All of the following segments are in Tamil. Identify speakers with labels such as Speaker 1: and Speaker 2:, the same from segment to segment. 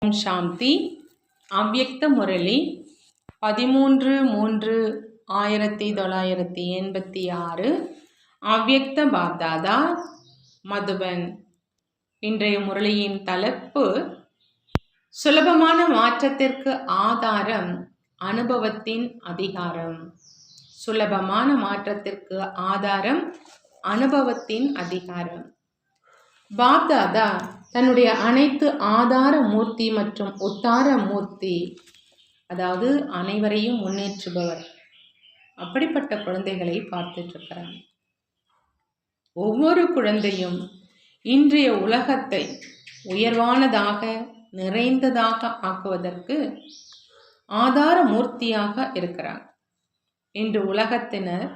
Speaker 1: ஓம் சாந்தி. அவ்யக்த முரளி 13/3/1986. அவ்யக்த பாப்தாதா, மதுபன். இன்றைய முரளியின் தலைப்பு சுலபமான மாற்றத்திற்கு ஆதாரம் அனுபவத்தின் அதிகாரம். சுலபமான மாற்றத்திற்கு ஆதாரம் அனுபவத்தின் அதிகாரம். பாப்தாதா தன்னுடைய அனைத்து ஆதார மூர்த்தி மற்றும் உத்தார மூர்த்தி, அதாவது அனைவரையும் முன்னேற்றுபவர், அப்படிப்பட்ட குழந்தைகளை பார்த்துட்டு இருக்கிறாங்க. ஒவ்வொரு குழந்தையும் இன்றைய உலகத்தை உயர்வானதாக நிறைந்ததாக ஆக்குவதற்கு ஆதார மூர்த்தியாக இருக்கிறாங்க. இன்று உலகத்தினர்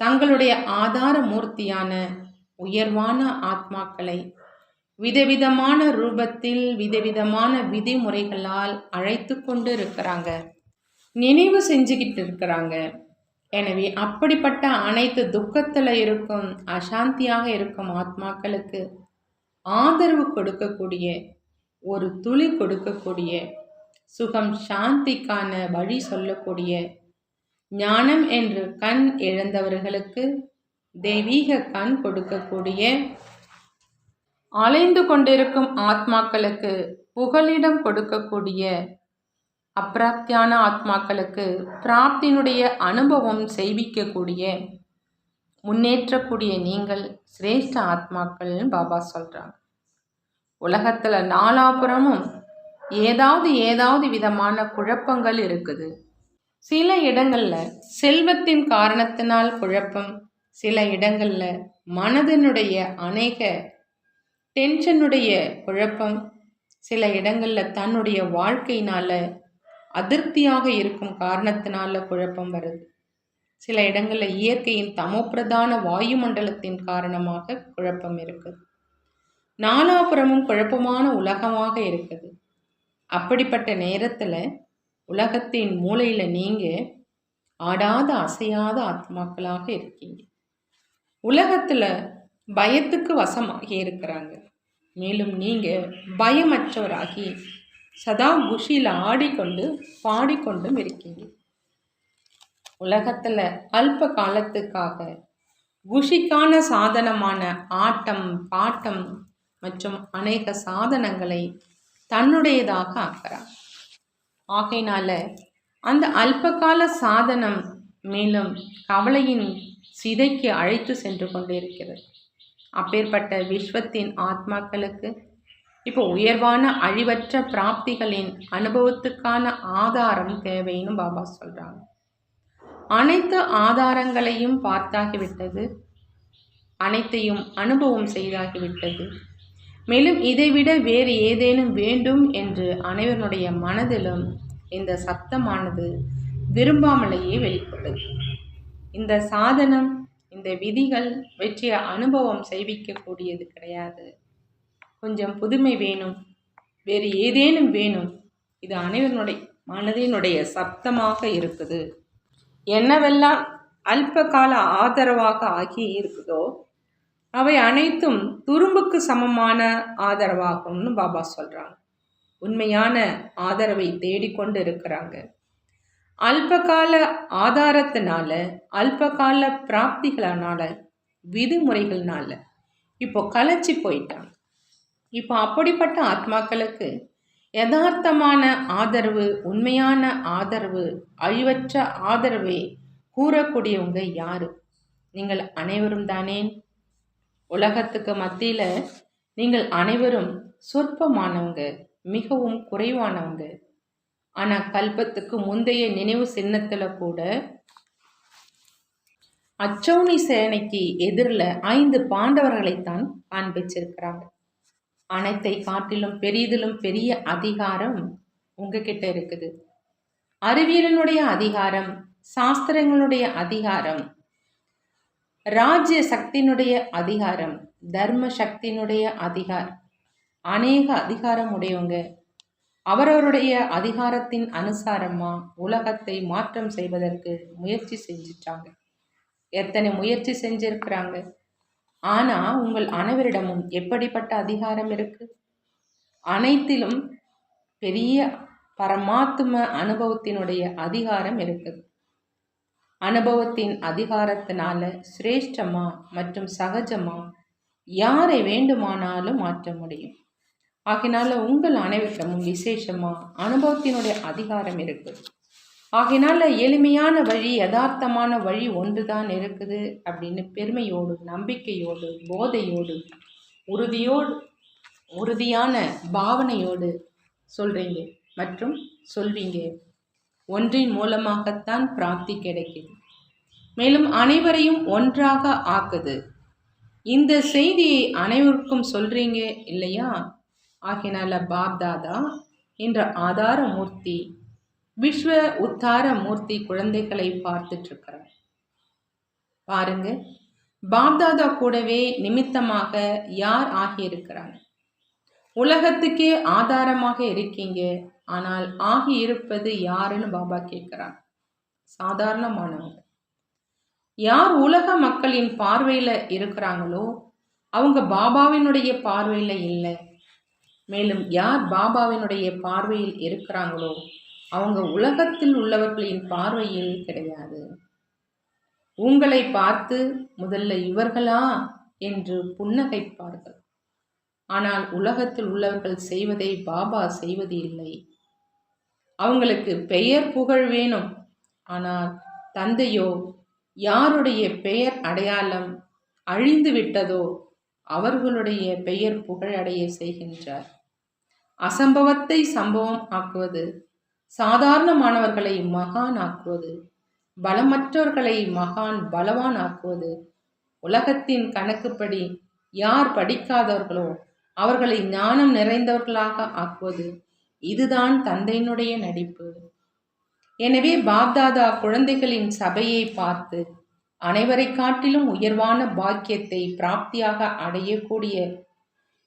Speaker 1: தங்களுடைய ஆதார மூர்த்தியான உயர்வான ஆத்மாக்களை விதவிதமான ரூபத்தில் விதவிதமான விதிமுறைகளால் அழைத்து கொண்டு இருக்கிறாங்க, நினைவு செஞ்சுக்கிட்டு இருக்கிறாங்க. எனவே அப்படிப்பட்ட அனைத்து துக்கத்தில் இருக்கும், அசாந்தியாக இருக்கும் ஆத்மாக்களுக்கு ஆதரவு கொடுக்கக்கூடிய, ஒரு துளி கொடுக்கக்கூடிய, சுகம் சாந்திக்கான வழி சொல்லக்கூடிய, ஞானம் என்று கண் இழந்தவர்களுக்கு தெய்வீக கண் கொடுக்கக்கூடிய, அலைந்து கொண்டிருக்கும் ஆத்மாக்களுக்கு புகலிடம் கொடுக்கக்கூடிய, அப்பிராப்தியான ஆத்மாக்களுக்கு பிராப்தியினுடைய அனுபவம் செய்விக்கக்கூடிய, முன்னேற்றக்கூடிய நீங்கள் சிரேஷ்ட ஆத்மாக்கள் பாபா சொல்றாங்க. உலகத்துல நாலாபுறமும் ஏதாவது விதமான குழப்பங்கள் இருக்குது. சில இடங்கள்ல செல்வத்தின் காரணத்தினால் குழப்பம், சில இடங்கள்ல மனதினுடைய அநேக டென்ஷனுடைய குழப்பம், சில இடங்கள்ல தன்னுடைய வாழ்க்கையினால அதிருப்தியாக இருக்கும் காரணத்தினால குழப்பம் வருது. சில இடங்கள்ல இயற்கையின் தமோப்பிரதான வாயுமண்டலத்தின் காரணமாக குழப்பம் இருக்குது. நாலாபுறமும் குழப்பமான உலகமாக இருக்குது. அப்படிப்பட்ட நேரத்துல உலகத்தின் மூலையில நீங்க ஆடாத அசையாத ஆத்மாக்களாக இருக்கீங்க. உலகத்துல பயத்துக்கு வசமாகி இருக்கிறாங்க. மேலும் நீங்க பயமற்றவராகி சதா குஷியில ஆடிக்கொண்டு பாடிக்கொண்டும் இருக்கீங்க. உலகத்துல அல்ப காலத்துக்காக குஷிக்கான சாதனமான ஆட்டம் பாட்டம் மற்றும் அநேக சாதனங்களை தன்னுடையதாக ஆக்கிறார். ஆகையினால அந்த அல்பகால சாதனம் மேலும் கவலையின் சிதைக்கு அழைத்து சென்று கொண்டிருக்கிறது. அப்பேற்பட்ட விஸ்வத்தின் ஆத்மாக்களுக்கு இப்போ உயர்வான அழிவற்ற பிராப்திகளின் அனுபவத்துக்கான ஆதாரம் தேவைன்னு பாபா சொல்றாங்க. அனைத்து ஆதாரங்களையும் பார்த்தாகிவிட்டது, அனைத்தையும் அனுபவம் செய்தாகிவிட்டது. மேலும் இதைவிட வேறு ஏதேனும் வேண்டும் என்று அனைவருடைய மனதிலும் இந்த சப்தமானது விரும்பாமலேயே வெளிப்படுது. இந்த சாதனம், இந்த விதிகள் வெற்றிய அனுபவம் செய்விக்கக்கூடியது கிடையாது. கொஞ்சம் புதுமை வேணும், வேறு ஏதேனும் வேணும். இது அனைவருடைய மனதினுடைய சப்தமாக இருக்குது. என்னவெல்லாம் அல்ப கால ஆதரவாக ஆகி இருக்குதோ அவை அனைத்தும் துரும்புக்கு சமமான ஆதரவாகும்னு பாபா சொல்றாங்க. உண்மையான ஆதரவை தேடிக்கொண்டு இருக்கிறாங்க. அல்பகால ஆதாரத்தினால, அல்பகால பிராப்திகளானால, விதிமுறைகள்னால இப்போ கலைச்சி போயிட்டாங்க. இப்போ அப்படிப்பட்ட ஆத்மாக்களுக்கு யதார்த்தமான ஆதரவு, உண்மையான ஆதரவு, அழிவற்ற ஆதரவை கூறக்கூடியவங்க யாரு? நீங்கள் அனைவரும் தானே. உலகத்துக்கு மத்தியில நீங்கள் அனைவரும் சொற்பமானவங்க, மிகவும் குறைவானவங்க. ஆனா கல்பத்துக்கு முந்தைய நினைவு சின்னத்துல கூட அச்சௌனி சேனைக்கு எதிரில் 5 பாண்டவர்களைத்தான் காண்பிச்சிருக்கிறாங்க. அனைத்தை காட்டிலும் பெரிதிலும் பெரிய அதிகாரம் உங்ககிட்ட இருக்குது. அறிவியலினுடைய அதிகாரம், சாஸ்திரங்களுடைய அதிகாரம், ராஜ்ய சக்தியினுடைய அதிகாரம், தர்ம சக்தியினுடைய அதிகாரம், அநேக அதிகாரம் உடையவங்க. அவரவருடைய அதிகாரத்தின் அனுசாரமா உலகத்தை மாற்றம் செய்வதற்கு முயற்சி செஞ்சிட்டாங்க. எத்தனை முயற்சி செஞ்சிருக்கிறாங்க. ஆனா உங்கள் அனைவரிடமும் எப்படிப்பட்ட அதிகாரம் இருக்கு? அனைத்திலும் பெரிய பரமாத்ம அனுபவத்தினுடைய அதிகாரம் இருக்குது. அனுபவத்தின் அதிகாரத்தினால சிரேஷ்டமா மற்றும் சகஜமா யாரை வேண்டுமானாலும் மாற்ற முடியும். ஆகினால உங்கள் அனைவரிடமும் விசேஷமா அனுபவத்தினுடைய அதிகாரம் இருக்குது. ஆகினால எளிமையான வழி, யதார்த்தமான வழி ஒன்றுதான் இருக்குது அப்படின்னு பெருமையோடு, நம்பிக்கையோடு, போதையோடு, உறுதியான பாவனையோடு சொல்றீங்க மற்றும் சொல்வீங்க. ஒன்றின் மூலமாகத்தான் பிராப்தி கிடைக்குது, மேலும் அனைவரையும் ஒன்றாக ஆக்குது. இந்த செய்தியை அனைவருக்கும் சொல்றீங்க இல்லையா? ஆகினால பாப்தாதா என்ற ஆதார மூர்த்தி, விஸ்வ உத்தார மூர்த்தி குழந்தைகளை பார்த்துட்டு இருக்கிறார். பாருங்க, பாப்தாதா கூடவே நிமித்தமாக யார் ஆகியிருக்கிறாங்க? உலகத்துக்கே ஆதாரமாக இருக்கீங்க, ஆனால் ஆகி இருப்பது யாருன்னு பாபா கேட்கிறாங்க. சாதாரணமானவங்க. யார் உலக மக்களின் பார்வையில் இருக்கிறாங்களோ அவங்க பாபாவினுடைய பார்வையில் இல்லை. மேலும் யார் பாபாவினுடைய பார்வையில் இருக்கிறாங்களோ அவங்க உலகத்தில் உள்ளவர்களின் பார்வையில் கிடையாது. உங்களை பார்த்து முதல்ல இவர்களா என்று புன்னகைப்பார்கள். ஆனால் உலகத்தில் உள்ளவர்கள் செய்வதை பாபா செய்வது இல்லை. அவங்களுக்கு பெயர் புகழ் வேணும். ஆனால் தந்தையோ யாருடைய பெயர் அடையாளம் அழிந்து விட்டதோ அவர்களுடைய பெயர் புகழடைய செய்கின்றார். அசம்பவத்தை சம்பவம் ஆக்குவது, சாதாரணமானவர்களை மகான் ஆக்குவது, பலமற்றவர்களை மகான் பலவான் ஆக்குவது, உலகத்தின் கணக்குப்படி யார் படிக்காதவர்களோ அவர்களை ஞானம் நிறைந்தவர்களாக ஆக்குவது, இதுதான் தந்தையினுடைய நடிப்பு. எனவே பாப்தாதா குழந்தைகளின் சபையை பார்த்து அனைவரை காட்டிலும் உயர்வான பாக்கியத்தை பிராப்தியாக அடையக்கூடிய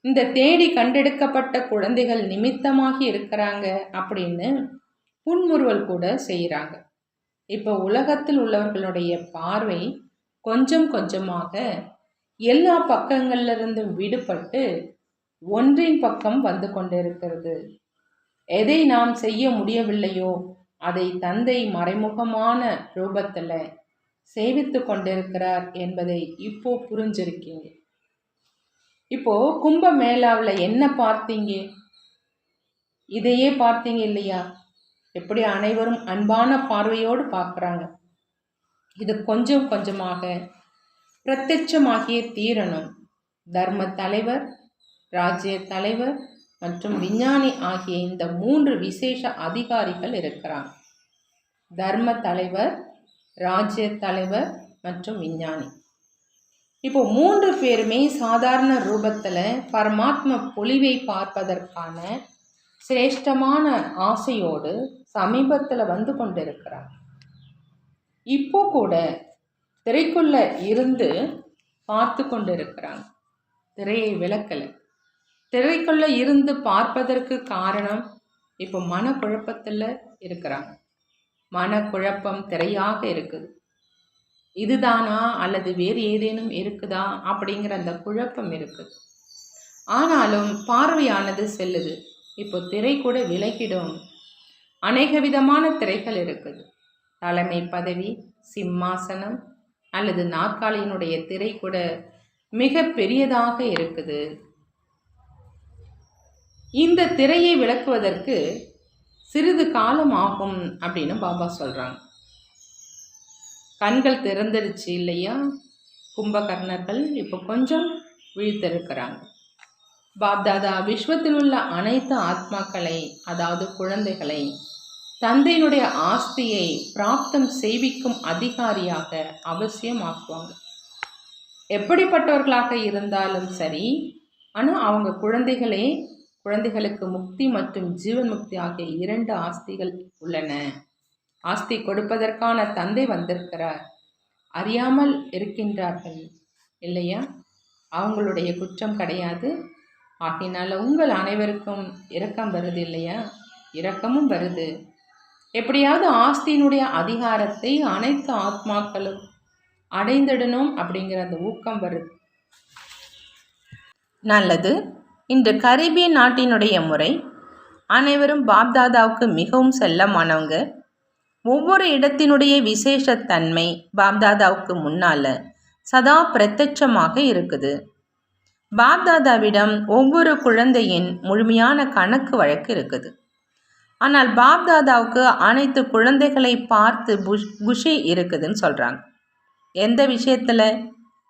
Speaker 1: இந்த தேடி கண்டெடுக்கப்பட்ட குழந்தைகள் நிமித்தமாகி இருக்கிறாங்க அப்படின்னு புன்முறுவல் கூட செய்கிறாங்க. இப்போ உலகத்தில் உள்ளவர்களுடைய பார்வை கொஞ்சம் கொஞ்சமாக எல்லா பக்கங்களிலிருந்தும் விடுபட்டு ஒன்றின் பக்கம் வந்து கொண்டிருக்கிறது. எதை நாம் செய்ய முடியவில்லையோ அதை தந்தை மறைமுகமான ரூபத்தில் சேவித்து கொண்டிருக்கிறார் என்பதை இப்போ புரிஞ்சிருக்கீங்க. இப்போ கும்ப மேளாவில் என்ன பார்த்தீங்க? இதையே பார்த்தீங்க இல்லையா? எப்படி அனைவரும் அன்பான பார்வையோடு பார்க்குறாங்க. இது கொஞ்சம் கொஞ்சமாக பிரத்யட்சமாகிய தீரணும். தர்ம தலைவர், ராஜ்ய தலைவர் மற்றும் விஞ்ஞானி ஆகிய இந்த 3 விசேஷ அதிகாரிகள் இருக்கிறாங்க. தர்ம தலைவர், ராஜ்ய தலைவர் மற்றும் விஞ்ஞானி. இப்போ 3 பேருமே சாதாரண ரூபத்தில் பரமாத்ம பொலிவை பார்ப்பதற்கான சிரேஷ்டமான ஆசையோடு சமீபத்தில் வந்து கொண்டிருக்கிறாங்க. இப்போ கூட திரைக்குள்ள இருந்து பார்த்து கொண்டிருக்கிறாங்க. திரையை விளக்கலை. திரைக்குள்ள இருந்து பார்ப்பதற்கு காரணம் இப்போ மனக்குழப்பத்தில் இருக்கிறாங்க. மனக்குழப்பம் திரையாக இருக்குது. இதுதானா அல்லது வேறு ஏதேனும் இருக்குதா அப்படிங்கிற அந்த குழப்பம் இருக்குது. ஆனாலும் பார்வையானது செல்லுது. இப்போ திரை கூட விலகிடும். அநேக விதமான திரைகள் இருக்குது. தலைமை பதவி, சிம்மாசனம் அல்லது நாற்காலியினுடைய திரை கூட மிக பெரியதாக இருக்குது. இந்த திரையை விளக்குவதற்கு சிறிது காலம் ஆகும் அப்படின்னு பாபா சொல்கிறாங்க. கண்கள் திறந்துருச்சு இல்லையா? கும்பகர்ணர்கள் இப்போ கொஞ்சம் விழித்திருக்கிறாங்க. பாப்தாதா விஸ்வத்தில் உள்ள அனைத்து ஆத்மாக்களை, அதாவது குழந்தைகளை, தந்தையினுடைய ஆஸ்தியை பிராப்தம் செய்விக்கும் அதிகாரியாக அவசியமாக்குவாங்க. எப்படிப்பட்டவர்களாக இருந்தாலும் சரி, ஆனால் அவங்க குழந்தைகளுக்கு முக்தி மற்றும் ஜீவன் முக்தி ஆகிய 2 ஆஸ்திகள் உள்ளன. ஆஸ்தி கொடுப்பதற்கான தந்தை வந்திருக்கிறார். அறியாமல் இருக்கின்றார்கள் இல்லையா? அவங்களுடைய குற்றம் கிடையாது. ஆகினால உங்கள் அனைவருக்கும் இரக்கம் வருது இல்லையா? இரக்கமும் வருது. எப்படியாவது ஆஸ்தியினுடைய அதிகாரத்தை அனைத்து ஆத்மாக்களும் அடைந்திடணும் அப்படிங்கிற அந்த ஊக்கம் வருது. நல்லது. இன்று கரீபியன் நாட்டினுடைய முறை அனைவரும் பாப்தாதாவுக்கு மிகவும் செல்லமானவங்க. ஒவ்வொரு இடத்தினுடைய விசேஷத்தன்மை பாப்தாதாவுக்கு முன்னால சதா பிரத்யட்சமாக இருக்குது. பாப்தாதாவிடம் ஒவ்வொரு குழந்தையின் முழுமையான கணக்கு வழக்கு இருக்குது. ஆனால் பாப்தாதாவுக்கு அனைத்து குழந்தைகளை பார்த்து குஷி இருக்குதுன்னு சொல்கிறாங்க. எந்த விஷயத்தில்?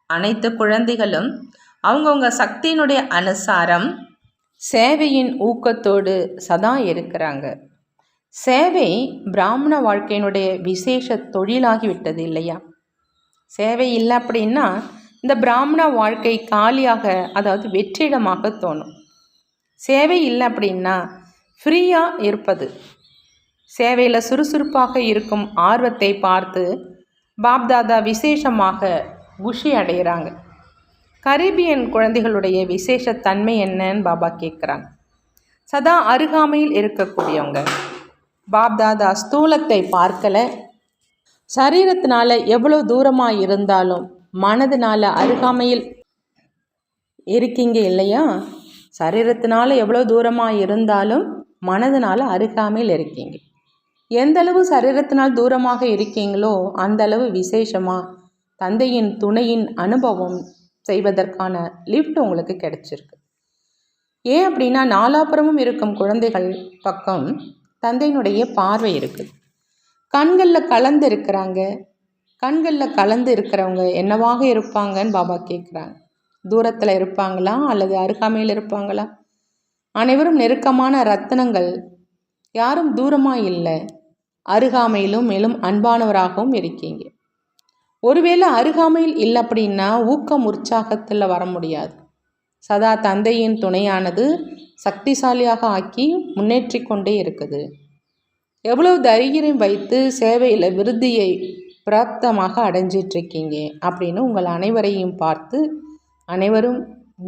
Speaker 1: அனைத்து குழந்தைகளும் அவங்கவுங்க சக்தியினுடைய அனுசாரம் சேவையின் ஊக்கத்தோடு சதா இருக்கிறாங்க. சேவை பிராமண வாழ்க்கையினுடைய விசேஷ தொழிலாகிவிட்டது இல்லையா? சேவை இல்லை அப்படின்னா இந்த பிராமண வாழ்க்கை காலியாக, அதாவது வெற்றிடமாக தோணும். சேவை இல்லை அப்படின்னா ஃப்ரீயாக இருப்பது. சேவையில் சுறுசுறுப்பாக இருக்கும் ஆர்வத்தை பார்த்து பாப்தாதா விசேஷமாக குஷி அடைகிறாங்க. கரீபியன் குழந்தைகளுடைய விசேஷத்தன்மை என்னன்னு பாபா கேட்குறாங்க. சதா அருகாமையில் இருக்கக்கூடியவங்க. பாப்தாதா ஸ்தூலத்தை பார்க்கலை. சரீரத்தினால எவ்வளோ தூரமாக இருந்தாலும் மனதினால அருகாமையில் இருக்கீங்க இல்லையா? சரீரத்தினால எவ்வளோ தூரமாக இருந்தாலும் மனதினால அருகாமையில் இருக்கீங்க. எந்தளவு சரீரத்தினால் தூரமாக இருக்கீங்களோ அந்தளவு விசேஷமாக தந்தையின் துணையின் அனுபவம் செய்வதற்கான லிஃப்ட் உங்களுக்கு கிடைச்சிருக்கு. ஏன் அப்படின்னா நாலாபுரமும் இருக்கும் குழந்தைகள் பக்கம் தந்தையினுடைய பார்வை இருக்குது. கண்களில் கலந்து இருக்கிறாங்க. கண்களில் கலந்து இருக்கிறவங்க என்னவாக இருப்பாங்கன்னு பாபா கேட்குறாங்க. தூரத்தில் இருப்பாங்களா அல்லது அருகாமையில் இருப்பாங்களா? அனைவரும் நெருக்கமான ரத்தினங்கள். யாரும் தூரமாக இல்லை, அருகாமையிலும் மேலும் அன்பானவராகவும் இருக்கீங்க. ஒருவேளை அருகாமையில் இல்லை அப்படின்னா ஊக்கம் உற்சாகத்தில் வர முடியாது. சதா தந்தையின் துணையானது சக்திசாலியாக ஆக்கி முன்னேற்றி கொண்டே இருக்குது. எவ்வளவு தைரியம் வைத்து சேவையில் விருத்தியை பிராப்தமாக அடைஞ்சிட்ருக்கீங்க அப்படின்னு உங்கள் அனைவரையும் பார்த்து அனைவரும்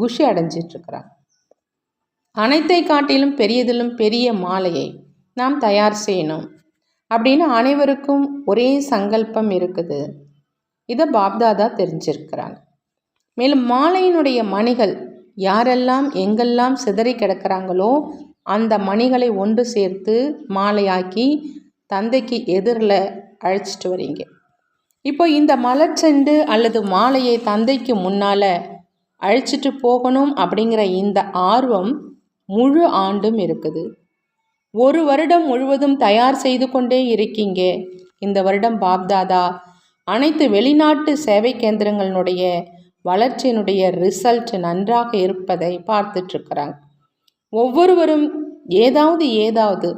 Speaker 1: குஷி அடைஞ்சிட்ருக்கிறாங்க. அனைத்தை காட்டிலும் பெரியதிலும் பெரிய மாலையை நாம் தயார் செய்யணும் அப்படின்னு அனைவருக்கும் ஒரே சங்கல்பம் இருக்குது. இதை பாப்தாதா தெரிஞ்சிருக்கிறாங்க. மேலும் மாலையினுடைய மணிகள் யாரெல்லாம் எங்கெல்லாம் சிதறி கிடக்கிறாங்களோ அந்த மணிகளை ஒன்று சேர்த்து மாலையாக்கி தந்தைக்கு எதிரில் அழைச்சிட்டு வரீங்க. இப்போ இந்த மலர்ச்செண்டு அல்லது மாலையை தந்தைக்கு முன்னால் அழைச்சிட்டு போகணும் அப்படிங்கிற இந்த ஆர்வம் முழு ஆண்டும் இருக்குது. ஒரு வருடம் முழுவதும் தயார் செய்து கொண்டே இருக்கீங்க. இந்த வருடம் பாப்தாதா அனைத்து வெளிநாட்டு சேவை கேந்திரங்களினுடைய வளர்ச்சியினுடைய ரிசல்ட் நன்றாக இருப்பதை பார்த்துட்ருக்குறாங்க. ஒவ்வொருவரும் ஏதாவது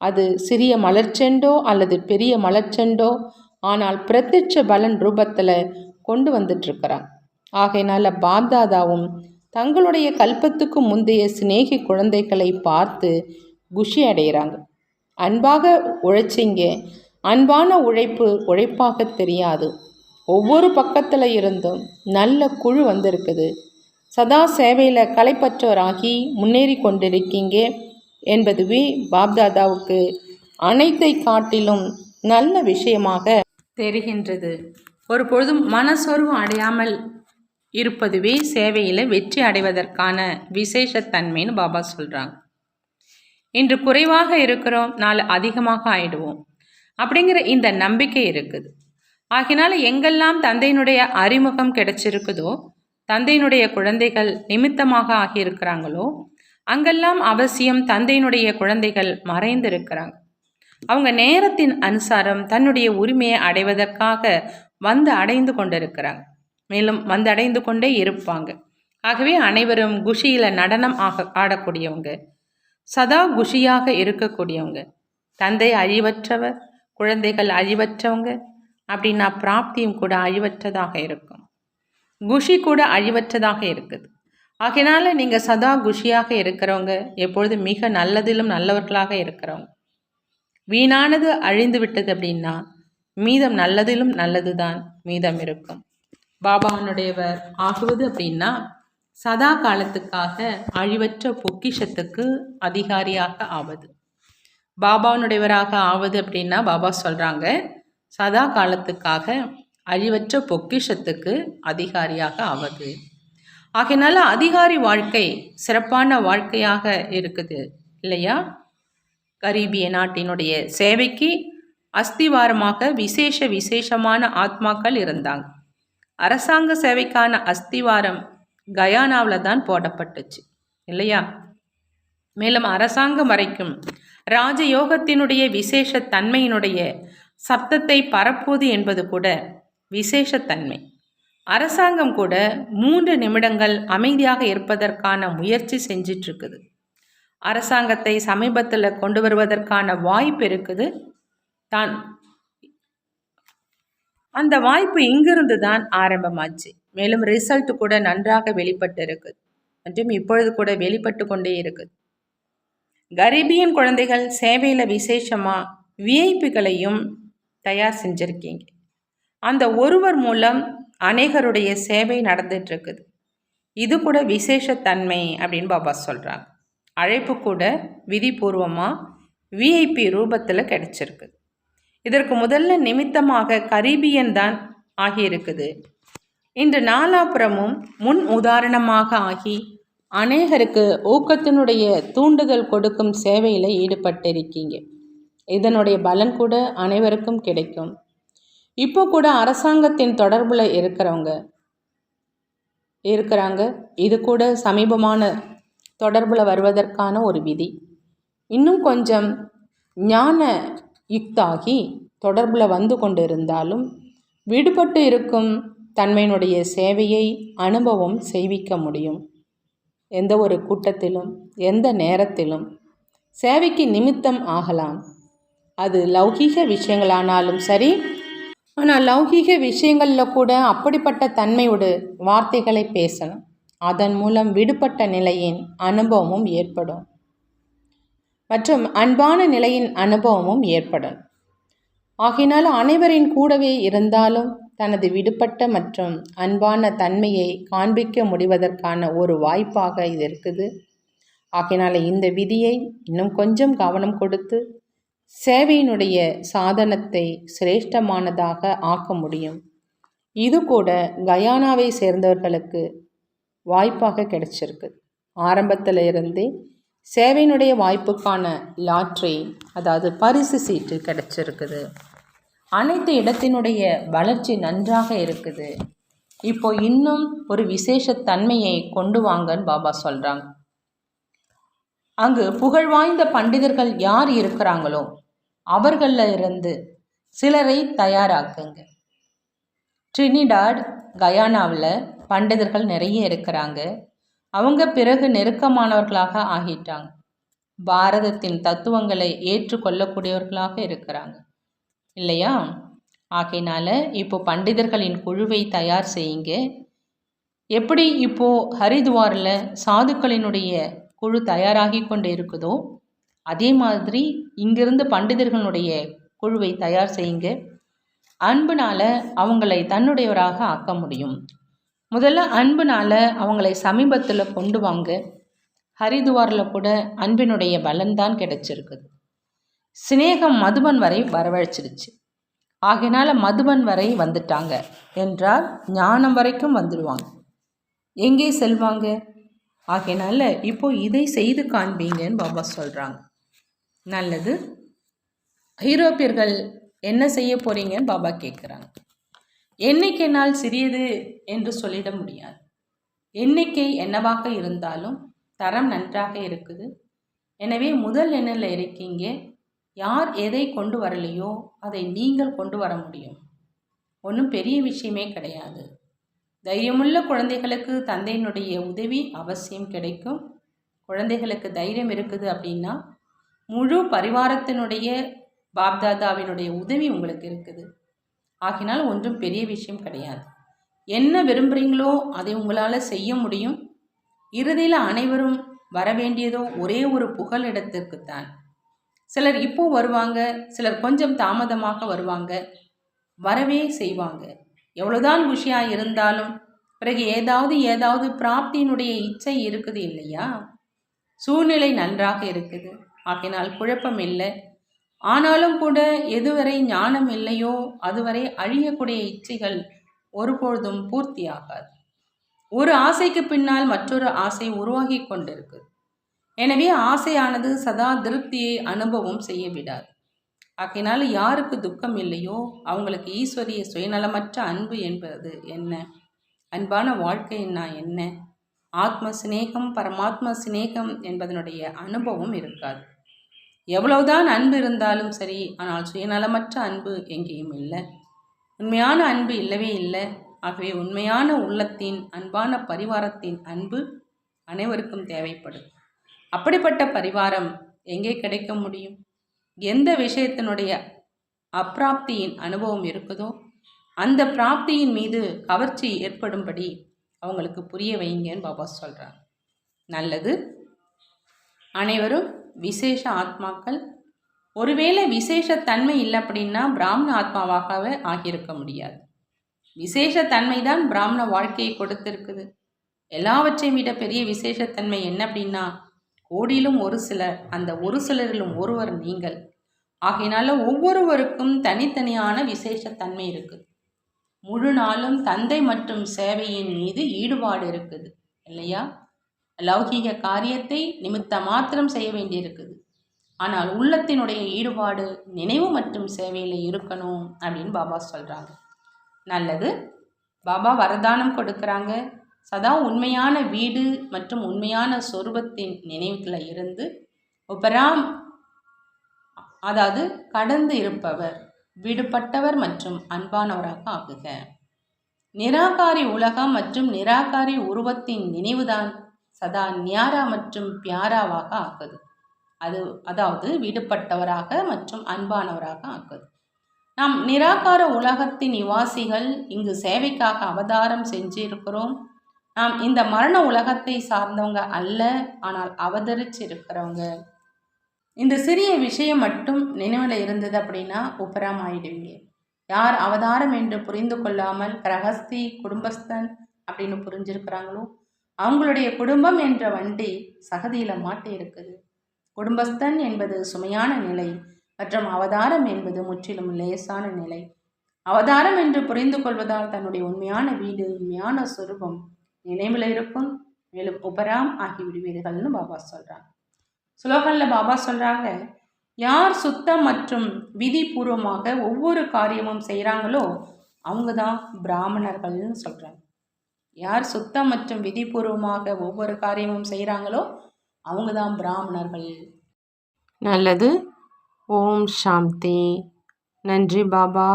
Speaker 1: அது சிறிய மலர்ச்செண்டோ அல்லது பெரிய மலர்ச்செண்டோ ஆனால் பிரத்யட்ச பலன் ரூபத்தில் கொண்டு வந்துட்டுருக்கிறாங்க. ஆகையினால பாப்தாதாவும் தங்களுடைய கல்பத்துக்கு முந்தைய சிநேகி குழந்தைகளை பார்த்து குஷி அடைகிறாங்க. அன்பாக உழைச்சிங்க. அன்பான உழைப்பு உழைப்பாக தெரியாது. ஒவ்வொரு பக்கத்தில் இருந்தும் நல்ல குழு வந்திருக்குது. சதா சேவையில் களைப்பற்றவராகி முன்னேறி கொண்டிருக்கீங்க என்பதுவே பாப்தாதாவுக்கு அனைத்தை காட்டிலும் நல்ல விஷயமாக தெரிகின்றது. ஒரு பொழுதும் மனசோர்வு அடையாமல் இருப்பதுவே சேவையில் வெற்றி அடைவதற்கான விசேஷத்தன்மைன்னு பாபா சொல்கிறாங்க. இன்று குறைவாக இருக்கிறோம், நாளை அதிகமாக ஆயிடுவோம் அப்படிங்கிற இந்த நம்பிக்கை இருக்குது. ஆகினால எங்கெல்லாம் தந்தையினுடைய அறிமுகம் கிடைச்சிருக்குதோ, தந்தையினுடைய குழந்தைகள் நிமித்தமாக ஆகியிருக்கிறாங்களோ அங்கெல்லாம் அவசியம் தந்தையினுடைய குழந்தைகள் மறைந்திருக்கிறாங்க. அவங்க நேரத்தின் அனுசாரம் தன்னுடைய உரிமையை அடைவதற்காக வந்து அடைந்து கொண்டிருக்கிறாங்க. மேலும் வந்து அடைந்து கொண்டே இருப்பாங்க. ஆகவே அனைவரும் குஷியில் நடனம் ஆடக்கூடியவங்க, சதா குஷியாக இருக்கக்கூடியவங்க. தந்தை அழிவற்றவர், குழந்தைகள் அழிவற்றவங்க அப்படின்னா பிராப்தியும் கூட அழிவற்றதாக இருக்கும். குஷி கூட அழிவற்றதாக இருக்குது. ஆகையினால நீங்கள் சதா குஷியாக இருக்கிறவங்க, எப்பொழுது மிக நல்லதிலும் நல்லவர்களாக இருக்கிறவங்க. வீணானது அழிந்து விட்டது அப்படின்னா மீதம் நல்லதிலும் நல்லது தான் மீதம் இருக்கும். பாபானுடையவர் ஆகுவது அப்படின்னா சதா காலத்துக்காக அழிவற்ற பொக்கிஷத்துக்கு அதிகாரியாக ஆவது. பாபானுடையவராக ஆவது அப்படின்னா பாபா சொல்கிறாங்க சதா காலத்துக்காக அழிவற்ற பொக்கிஷத்துக்கு அதிகாரியாக ஆவது. ஆகையினால அதிகாரி வாழ்க்கை சிறப்பான வாழ்க்கையாக இருக்குது இல்லையா? கரீபிய நாட்டினுடைய சேவைக்கு அஸ்திவாரமாக விசேஷமான ஆத்மாக்கள் இருந்தாங்க. அரசாங்க சேவைக்கான அஸ்திவாரம் கயானாவில் தான் போடப்பட்டுச்சு இல்லையா? மேலும் அரசாங்கம் வரைக்கும் ராஜயோகத்தினுடைய விசேஷ தன்மையினுடைய சப்தத்தை பரப்புவது என்பது கூட விசேஷத்தன்மை. அரசாங்கம் கூட 3 நிமிடங்கள் அமைதியாக இருப்பதற்கான முயற்சி செஞ்சிட்ருக்குது. அரசாங்கத்தை சமீபத்தில் கொண்டு வருவதற்கான வாய்ப்பு இருக்குது. தான் அந்த வாய்ப்பு இங்கிருந்து தான் ஆரம்பமாச்சு. மேலும் ரிசல்ட் கூட நன்றாக வெளிப்பட்டு இருக்குது மற்றும் இப்பொழுது கூட வெளிப்பட்டு கொண்டே இருக்குது. கரீபியன் குழந்தைகள் சேவையில் விசேஷமாக விஐபிகளையும் தயார் செஞ்சுருக்கீங்க. அந்த ஒருவர் மூலம் அநேகருடைய சேவை நடந்துட்டு இருக்குது. இது கூட விசேஷத்தன்மை அப்படின்னு பாபா சொல்கிறாங்க. அழைப்பு கூட விதிபூர்வமாக விஐபி ரூபத்தில் கிடைச்சிருக்குது. இதற்கு முதல்ல நிமித்தமாக கரீபியன் தான் ஆகியிருக்குது. இன்று நாலாபுரமும் முன் உதாரணமாக ஆகி அநேகருக்கு ஊக்கத்தினுடைய தூண்டுதல் கொடுக்கும் சேவையில் ஈடுபட்டிருக்கீங்க. இதனுடைய பலன் கூட அனைவருக்கும் கிடைக்கும். இப்போ கூட அரசாங்கத்தின் தொடர்பில் இருக்கிறாங்க. இது கூட சமீபமான தொடர்பில் வருவதற்கான ஒரு விதி. இன்னும் கொஞ்சம் ஞான யுக்தாகி தொடர்பில் வந்து கொண்டு இருந்தாலும் விடுபட்டு இருக்கும் தன்மையினுடைய சேவையை அனுபவம் செய்விக்க முடியும். எந்த ஒரு கூட்டத்திலும் எந்த நேரத்திலும் சேவைக்கு நிமித்தம் ஆகலாம். அது லௌகீக விஷயங்களானாலும் சரி. ஆனால் லௌகீக விஷயங்களில் கூட அப்படிப்பட்ட தன்மையோடு வார்த்தைகளை பேசணும். அதன் மூலம் விடுபட்ட நிலையின் அனுபவமும் ஏற்படும் மற்றும் அன்பான நிலையின் அனுபவமும் ஏற்படும். ஆகினால் அனைவரின் கூடவே இருந்தாலும் தனது விடுபட்ட மற்றும் அன்பான தன்மையை காண்பிக்க முடிவதற்கான ஒரு வாய்ப்பாக இது இருக்குது. ஆகினால இந்த விதியை இன்னும் கொஞ்சம் கவனம் கொடுத்து சேவையினுடைய சாதனத்தை சிரேஷ்டமானதாக ஆக்க முடியும். இது கூட கயானாவை சேர்ந்தவர்களுக்கு வாய்ப்பாக கிடைச்சிருக்கு. ஆரம்பத்தில் இருந்தே சேவையினுடைய வாய்ப்புக்கான லாட்ரி, அதாவது பரிசு சீட்டு கிடைச்சிருக்குது. அனைத்து இடத்தினுடைய வளர்ச்சி நன்றாக இருக்குது. இப்போ இன்னும் ஒரு விசேஷத்தன்மையை கொண்டு வாங்கன்னு பாபா சொல்கிறாங்க. அங்கு புகழ்வாய்ந்த பண்டிதர்கள் யார் இருக்கிறாங்களோ அவர்களில் இருந்து சிலரை தயாராக்குங்க. ட்ரினிடாட் கயானாவில் பண்டிதர்கள் நிறைய இருக்கிறாங்க. அவங்க பிறகு நெருக்கமானவர்களாக ஆகிட்டாங்க. பாரதத்தின் தத்துவங்களை ஏற்றுக்கொள்ளக்கூடியவர்களாக இருக்கிறாங்க இல்லையா? ஆகையினால இப்போ பண்டிதர்களின் குழுவை தயார் செய்யுங்க. எப்படி இப்போ ஹரித்வாரில் சாதுக்களினுடைய குழு தயாராகி கொண்டு இருக்குதோ அதே மாதிரி இங்கிருந்து பண்டிதர்களுடைய குழுவை தயார் செய்யுங்க. அன்புனால் அவங்களை தன்னுடையவராக ஆக்க முடியும். முதல்ல அன்புனால் அவங்களை சமீபத்தில் கொண்டு வாங்க. ஹரித்வாரில் கூட அன்பினுடைய பலன்தான் கிடைச்சிருக்குது. சிநேகம் மதுபன் வரை வரவழைச்சிருச்சு. ஆகையினால மதுபன் வரை வந்துட்டாங்க என்றால் ஞானம் வரைக்கும் வந்துடுவாங்க. எங்கே செல்வாங்க? ஆகையினால இப்போ இதை செய்து காண்பீங்கன்னு பாபா சொல்கிறாங்க. நல்லது. ஐரோப்பியர்கள் என்ன செய்ய போகிறீங்கன்னு பாபா கேட்குறாங்க. எண்ணிக்கை நாள் சிறியது என்று சொல்லிட முடியாது. எண்ணிக்கை என்னவாக இருந்தாலும் தரம் நன்றாக இருக்குது. எனவே முதல் எண்ணில் இருக்கீங்க. யார் எதை கொண்டு வரலையோ அதை நீங்கள் கொண்டு வர முடியும். ஒன்றும் பெரிய விஷயமே கிடையாது. தைரியமுள்ள குழந்தைகளுக்கு தந்தையினுடைய உதவி அவசியம் கிடைக்கும். குழந்தைகளுக்கு தைரியம் இருக்குது அப்படின்னா முழு பரிவாரத்தினுடைய பாப்தாதாவினுடைய உதவி உங்களுக்கு இருக்குது. ஆகினால் ஒன்றும் பெரிய விஷயம் கிடையாது. என்ன விரும்புகிறீங்களோ அதை உங்களால் செய்ய முடியும். இறுதியில் அனைவரும் வரவேண்டியதோ ஒரே ஒரு புகலிடத்திற்குத்தான். சிலர் இப்போ வருவாங்க, சிலர் கொஞ்சம் தாமதமாக வருவாங்க, வரவே செய்வாங்க. எவ்வளோதான் குஷியாக இருந்தாலும் பிறகு ஏதாவது பிராப்தியினுடைய இச்சை இருக்குது இல்லையா? சூழ்நிலை நன்றாக இருக்குது, ஆகினால் குழப்பம் இல்லை. ஆனாலும் கூட எதுவரை ஞானம் இல்லையோ அதுவரை அழியக்கூடிய இச்சைகள் ஒருபொழுதும் பூர்த்தியாகாது. ஒரு ஆசைக்கு பின்னால் மற்றொரு ஆசை உருவாகி கொண்டிருக்கு. எனவே ஆசையானது சதா திருப்தியை அனுபவம் செய்ய விடாது. ஆகையினால யாருக்கு துக்கம் இல்லையோ அவங்களுக்கு ஈஸ்வரிய சுயநலமற்ற அன்பு என்பது என்ன, அன்பான வாழ்க்கைன்னா என்ன, ஆத்ம சிநேகம் பரமாத்ம சிநேகம் என்பதனுடைய அனுபவம் இருக்காது. எவ்வளவுதான் அன்பு இருந்தாலும் சரி, ஆனால் சுயநலமற்ற அன்பு எங்கேயும் இல்லை. உண்மையான அன்பு இல்லவே இல்லை. ஆகவே உண்மையான உள்ளத்தின் அன்பான பரிவாரத்தின் அன்பு அனைவருக்கும் தேவைப்படும். அப்படிப்பட்ட பரிவாரம் எங்கே கிடைக்க முடியும்? எந்த விஷயத்தினுடைய அப்பிராப்தியின் அனுபவம் இருக்குதோ அந்த பிராப்தியின் மீது கவர்ச்சி ஏற்படும்படி அவங்களுக்கு புரிய வைங்கன்னு பாபா சொல்கிறாங்க. நல்லது. அனைவரும் விசேஷ ஆத்மாக்கள். ஒருவேளை விசேஷ தன்மை இல்லை அப்படின்னா பிராமண ஆத்மாவாகவே ஆகியிருக்க முடியாது. விசேஷ தன்மை தான் பிராமண வாழ்க்கையை கொடுத்திருக்குது. எல்லாவற்றையும் விட பெரிய விசேஷத்தன்மை என்ன அப்படின்னா, கோடியிலும் ஒரு சிலர், அந்த ஒரு சிலரிலும் ஒருவர் நீங்கள். ஆகையினால ஒவ்வொருவருக்கும் தனித்தனியான விசேஷத்தன்மை இருக்குது. முழு நாளும் தந்தை மற்றும் சேவையின் மீது ஈடுபாடு இருக்குது இல்லையா? லௌகீக காரியத்தை நிமித்த மாத்திரம் செய்ய வேண்டியிருக்குது. ஆனால் உள்ளத்தினுடைய ஈடுபாடு நினைவு மற்றும் சேவையில் இருக்கணும் அப்படின்னு பாபா சொல்கிறாங்க. நல்லது. பாபா வரதானம் கொடுக்குறாங்க. சதா உண்மையான வீடு மற்றும் உண்மையான சொரூபத்தின் நினைவுகளை இருந்து உபராம், அதாவது கடந்து இருப்பவர், விடுபட்டவர் மற்றும் அன்பானவராக ஆகுக. நிராகாரி உலகம் மற்றும் நிராகாரி உருவத்தின் நினைவுதான் சதா ஞாரா மற்றும் பியாராவாக ஆக்குது. அதாவது விடுபட்டவராக மற்றும் அன்பானவராக ஆக்குது. நாம் நிராகார உலகத்தின் நிவாசிகள். இங்கு சேவைக்காக அவதாரம் செஞ்சிருக்கிறோம். நாம் இந்த மரண உலகத்தை சார்ந்தவங்க அல்ல, ஆனால் அவதரிச்சிருக்கிறவங்க. இந்த சிறிய விஷயம் மட்டும் நினைவில் இருந்தது அப்படின்னா உபராம் ஆயிடுவீங்க. யார் அவதாரம் என்று புரிந்து கொள்ளாமல் கிரகஸ்தி குடும்பஸ்தன் அப்படின்னு புரிஞ்சிருக்கிறாங்களோ அவங்களுடைய குடும்பம் என்ற வண்டி சகதியில் மாட்டி இருக்குது. குடும்பஸ்தன் என்பது சுமையான நிலை மற்றும் அவதாரம் என்பது முற்றிலும் லேசான நிலை. அவதாரம் என்று புரிந்து கொள்வதால் தன்னுடைய உண்மையான வீடு, உண்மையான சொரூபம் நினைவில் இருக்கும். மேலும் உபராம் ஆகிவிடுவீர்கள்னு பாபா சொல்கிறாங்க. ஸ்லோகனில் பாபா சொல்கிறாங்க, யார் சுத்தம் மற்றும் விதிபூர்வமாக ஒவ்வொரு காரியமும் செய்கிறாங்களோ அவங்க தான் பிராமணர்கள்னு சொல்கிறாங்க. யார் சுத்தம் மற்றும் விதிபூர்வமாக ஒவ்வொரு காரியமும் செய்கிறாங்களோ அவங்க தான் பிராமணர்கள். நல்லது. ஓம் சாந்தி. நன்றி பாபா,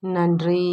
Speaker 1: நன்றி.